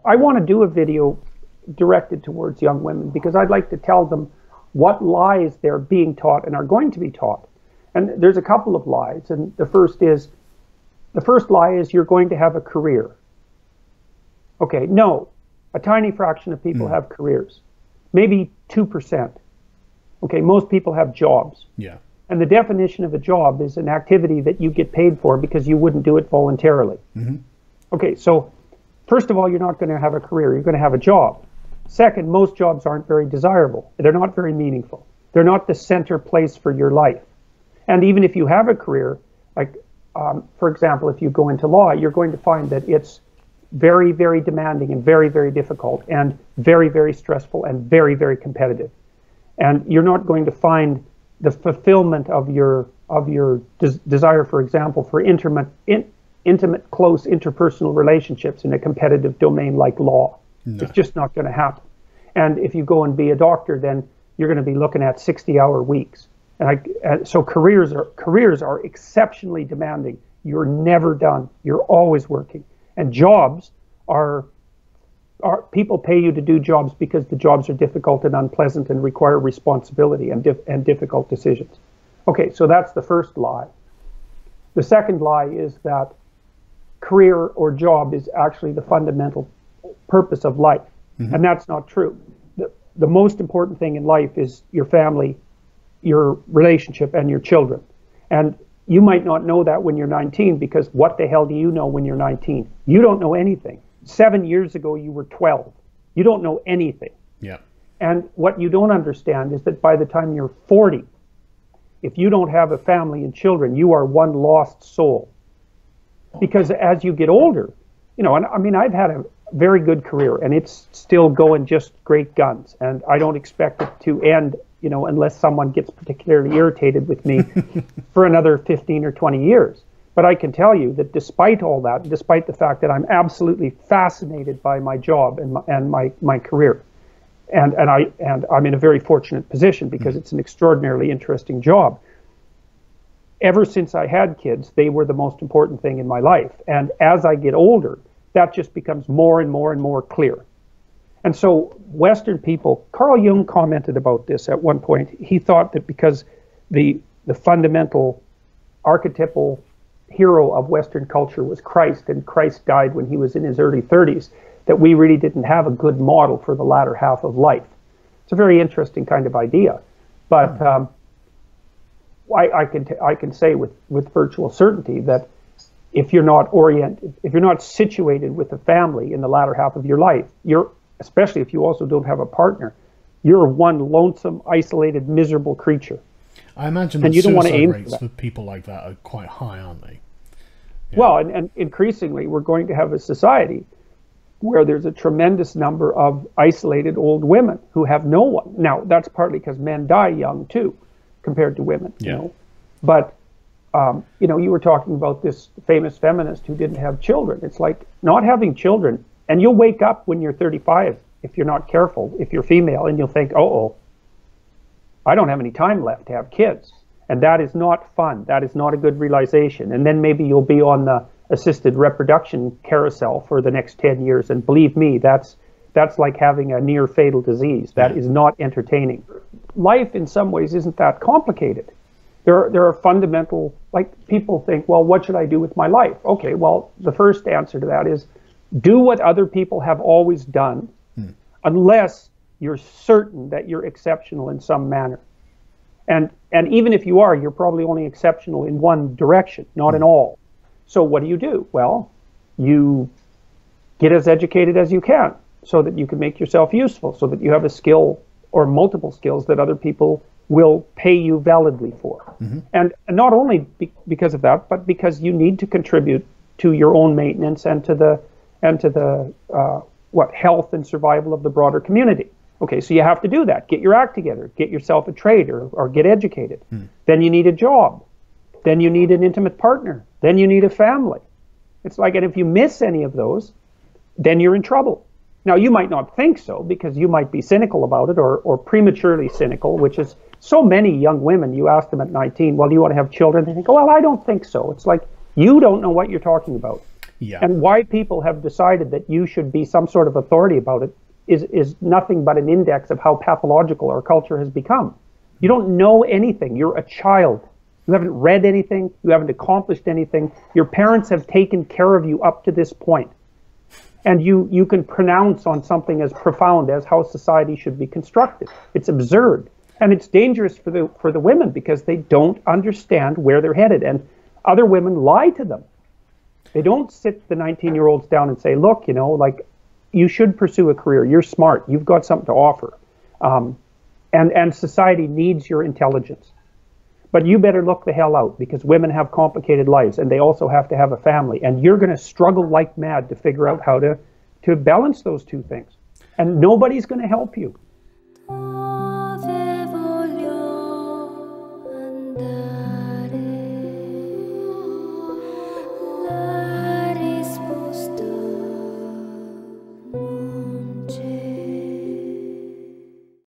I want to do a video directed towards young women because I'd like to tell them what lies they're being taught and are going to be taught. And there's a couple of lies. And the first lie is you're going to have a career. Okay, no. A tiny fraction of people have careers. Maybe 2%. Okay, most people have jobs. Yeah. And the definition of a job is an activity that you get paid for because you wouldn't do it voluntarily. Okay, so first of all, you're not going to have a career. You're going to have a job. Second, most jobs aren't very desirable. They're not very meaningful. They're not the center place for your life. And even if you have a career, like, for example, if you go into law, you're going to find that it's very, very demanding and very, very difficult and very, very stressful and very, very competitive. And you're not going to find the fulfillment of your desire, for example, for intimate, close interpersonal relationships in a competitive domain like law. No. It's just not going to happen. And if you go and be a doctor, then you're going to be looking at 60-hour weeks. And so careers are exceptionally demanding. You're never done. You're always working. And jobs are people pay you to do jobs because the jobs are difficult and unpleasant and require responsibility and difficult decisions. Okay, so that's the first lie. The second lie is that career or job is actually the fundamental purpose of life. And that's not true. The most important thing in life is your family, your relationship, and your children. And you might not know that when you're 19, because what the hell do you know when you're 19? You don't know anything. 7 years ago, you were 12. You don't know anything. Yeah. And what you don't understand is that by the time you're 40, if you don't have a family and children, you are one lost soul. Because as you get older, and I mean, I've had a very good career and it's still going just great guns. And I don't expect it to end, unless someone gets particularly irritated with me for another 15 or 20 years. But I can tell you that despite all that, despite the fact that I'm absolutely fascinated by my job and my career, and I'm in a very fortunate position because it's an extraordinarily interesting job. Ever since I had kids, they were the most important thing in my life. And as I get older, that just becomes more and more and more clear. And so Western people, Carl Jung commented about this at one point. He thought that because the fundamental archetypal hero of Western culture was Christ, and Christ died when he was in his early 30s, that we really didn't have a good model for the latter half of life. It's a very interesting kind of idea. But I can say with virtual certainty that if you're not situated with a family in the latter half of your life, especially if you also don't have a partner, you're one lonesome, isolated, miserable creature. I imagine the suicide rates for people like that are quite high, aren't they? Yeah. Well, and increasingly, we're going to have a society where there's a tremendous number of isolated old women who have no one. Now, that's partly because men die young, too, compared to women. Yeah. But, you were talking about this famous feminist who didn't have children. It's like not having children, and you'll wake up when you're 35, if you're not careful, if you're female, and you'll think, oh, I don't have any time left to have kids. And that is not fun. That is not a good realization. And then maybe you'll be on the assisted reproduction carousel for the next 10 years. And believe me, that's like having a near fatal disease. That is not entertaining. Life in some ways isn't that complicated. There are fundamental, like people think, well, what should I do with my life? Okay, well, the first answer to that is do what other people have always done, unless you're certain that you're exceptional in some manner. And even if you are, you're probably only exceptional in one direction, not in all. So what do? Well, you get as educated as you can so that you can make yourself useful, so that you have a skill or multiple skills that other people will pay you validly for. And not only because of that, but because you need to contribute to your own maintenance and to the health and survival of the broader community. Okay, so you have to do that. Get your act together. Get yourself a trade or get educated. Then you need a job. Then you need an intimate partner. Then you need a family. It's like, and if you miss any of those, then you're in trouble. Now, you might not think so because you might be cynical about it or prematurely cynical, which is so many young women, you ask them at 19, well, do you want to have children? They think, oh, well, I don't think so. It's like, you don't know what you're talking about. Yeah. And why people have decided that you should be some sort of authority about it is nothing but an index of how pathological our culture has become. You don't know anything. You're a child. You haven't read anything. You haven't accomplished anything. Your parents have taken care of you up to this point. And you can pronounce on something as profound as how society should be constructed. It's absurd. And it's dangerous for the women because they don't understand where they're headed. And other women lie to them. They don't sit the 19-year-olds down and say, look, you know, like, you should pursue a career. You're smart. You've got something to offer. And society needs your intelligence. But you better look the hell out because women have complicated lives and they also have to have a family. And you're going to struggle like mad to figure out how to balance those two things. And nobody's going to help you.